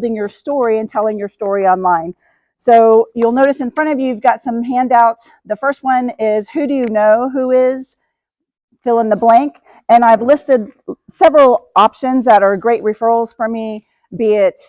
building your story and telling your story online. So you'll notice in front of you, you've got some handouts. The first one is, who do you know who is, fill in the blank. And I've listed several options that are great referrals for me, be it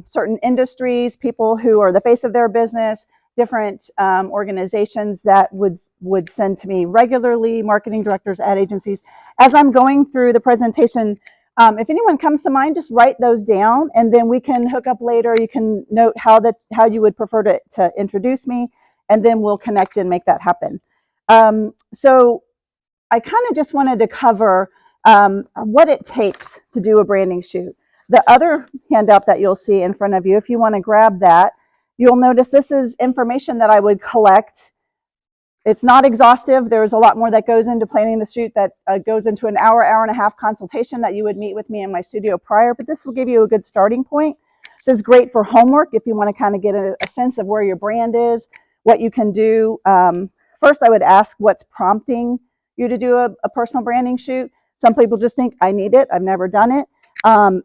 certain industries, people who are the face of their business, different organizations that would send to me regularly, marketing directors, ad agencies. As I'm going through the presentation, if anyone comes to mind, just write those down, and then we can hook up later. You can note how you would prefer to introduce me, and then we'll connect and make that happen. So I kind of just wanted to cover what it takes to do a branding shoot. The other handout that you'll see in front of you, if you want to grab that, you'll notice this is information that I would collect. It's not exhaustive. There's a lot more that goes into planning the shoot that goes into an hour and a half consultation that you would meet with me in my studio prior, but this will give you a good starting point. This is great for homework if you want to kind of get a sense of where your brand is, what you can do. First, I would ask what's prompting you to do a personal branding shoot. Some people just think, I need it, I've never done it.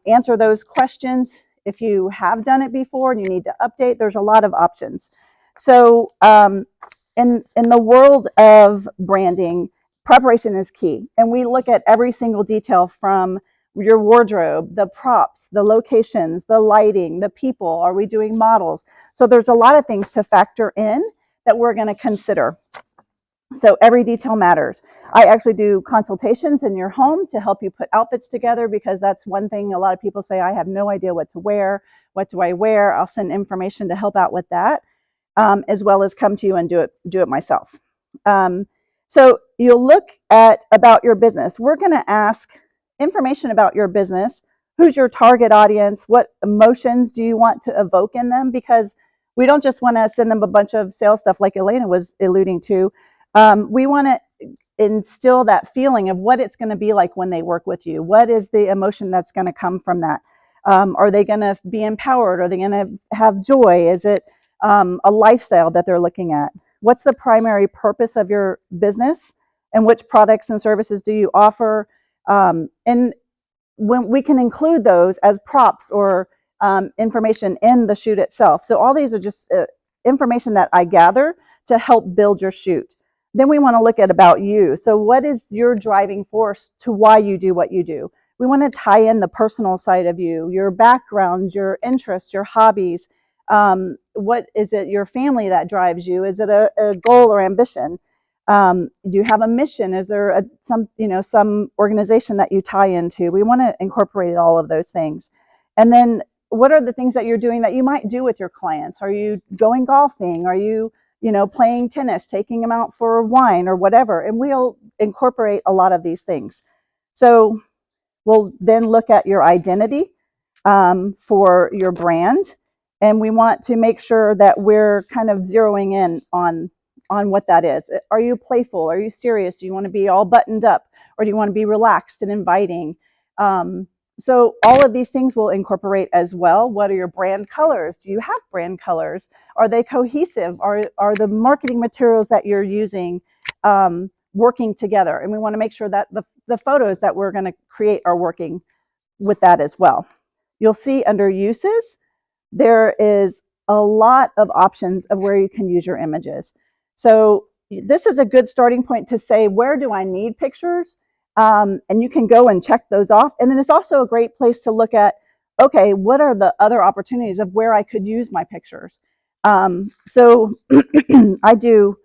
Answer those questions. If you have done it before and you need to update, there's a lot of options. So in the world of branding, preparation is key. And we look at every single detail, from your wardrobe, the props, the locations, the lighting, the people. Are we doing models? So there's a lot of things to factor in that we're going to consider. So every detail matters. I actually do consultations in your home to help you put outfits together, because that's one thing a lot of people say, I have no idea what to wear. What do I wear? I'll send information to help out with that, as well as come to you and do it myself. So you'll look at about your business. We're going to ask information about your business. Who's your target audience? What emotions do you want to evoke in them? Because we don't just want to send them a bunch of sales stuff like Elena was alluding to. We want to instill that feeling of what it's going to be like when they work with you. What is the emotion that's going to come from that? Are they going to be empowered? Are they going to have joy? Is it a lifestyle that they're looking at? What's the primary purpose of your business, and which products and services do you offer? And when we can include those as props or information in the shoot itself. So all these are just information that I gather to help build your shoot. Then we want to look at about you. So what is your driving force to why you do what you do? We want to tie in the personal side of you, your background, your interests, your hobbies. What is it, your family, that drives you? Is it a goal or ambition? Do you have a mission? Is there some organization that you tie into? We want to incorporate all of those things. And then what are the things that you're doing that you might do with your clients? Are you going golfing? Are you playing tennis, taking them out for wine or whatever? And we'll incorporate a lot of these things. So we'll then look at your identity for your brand. And we want to make sure that we're kind of zeroing in on what that is. Are you playful? Are you serious? Do you want to be all buttoned up? Or do you want to be relaxed and inviting? So all of these things will incorporate as well. What are your brand colors? Do you have brand colors? Are they cohesive? Are the marketing materials that you're using working together? And we want to make sure that the photos that we're going to create are working with that as well. You'll see under uses, there is a lot of options of where you can use your images. So this is a good starting point to say, where do I need pictures? And you can go and check those off. And then it's also a great place to look at, okay, what are the other opportunities of where I could use my pictures? So I do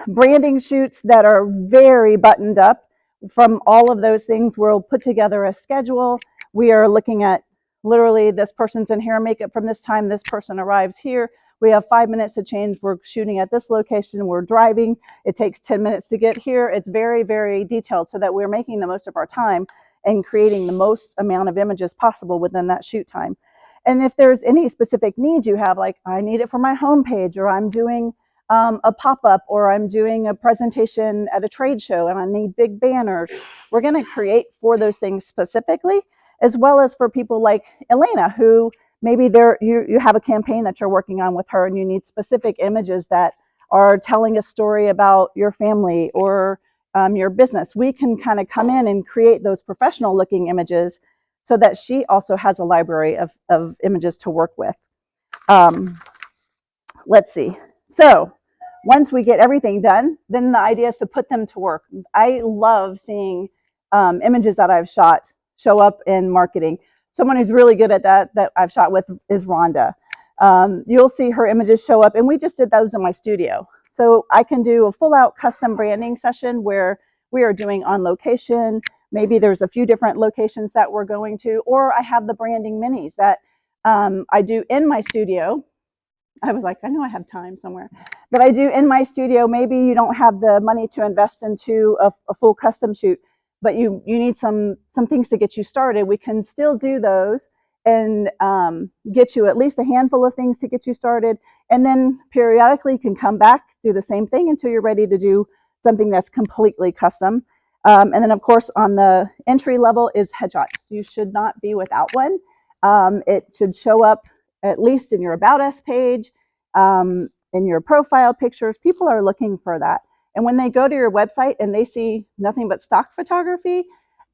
branding shoots that are very buttoned up. From all of those things, we'll put together a schedule. We are looking at literally, this person's in hair and makeup from this time, this person arrives here. We have 5 minutes to change. We're shooting at this location. We're driving. It takes 10 minutes to get here. It's very, very detailed so that we're making the most of our time and creating the most amount of images possible within that shoot time. And if there's any specific needs you have, like I need it for my homepage, or I'm doing a pop-up, or I'm doing a presentation at a trade show and I need big banners, we're going to create for those things specifically, as well as for people like Elena, who maybe you have a campaign that you're working on with her and you need specific images that are telling a story about your family or your business. We can kind of come in and create those professional looking images so that she also has a library of images to work with. Um, let's see. So once we get everything done, then the idea is to put them to work. I love seeing images that I've shot show up in marketing. Someone who's really good at that I've shot with is Rhonda. You'll see her images show up, and we just did those in my studio. So I can do a full-out custom branding session where we are doing on location. Maybe there's a few different locations that we're going to, or I have the branding minis that I do in my studio. I was like, I know I have time somewhere that I do in my studio. Maybe you don't have the money to invest into a full custom shoot, but you need some things to get you started. We can still do those and get you at least a handful of things to get you started. And then periodically you can come back, do the same thing until you're ready to do something that's completely custom. And then of course on the entry level is headshots. You should not be without one. It should show up at least in your About Us page, in your profile pictures. People are looking for that. And when they go to your website and they see nothing but stock photography,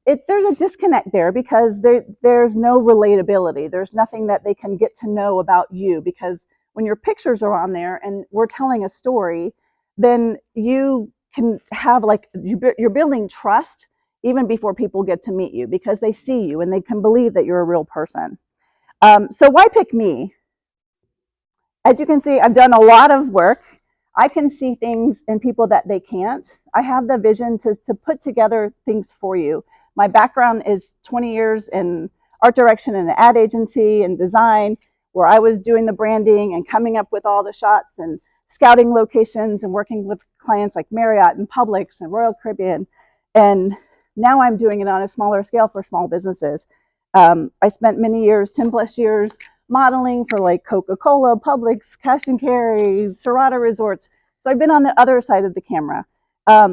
there's a disconnect there because there's no relatability. There's nothing that they can get to know about you, because when your pictures are on there and we're telling a story, then you can have, like, you're building trust even before people get to meet you, because they see you and they can believe that you're a real person. So why pick me? As you can see, I've done a lot of work. I can see things in people that they can't. I have the vision to put together things for you. My background is 20 years in art direction and an ad agency and design, where I was doing the branding and coming up with all the shots and scouting locations and working with clients like Marriott and Publix and Royal Caribbean. And now I'm doing it on a smaller scale for small businesses. I spent many years, 10 plus years, modeling for like Coca-Cola, Publix, Cash and Carry, Serrata Resorts. So I've been on the other side of the camera.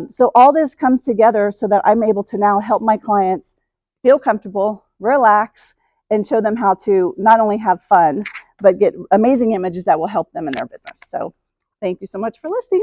So all this comes together so that I'm able to now help my clients feel comfortable, relax, and show them how to not only have fun, but get amazing images that will help them in their business. So thank you so much for listening.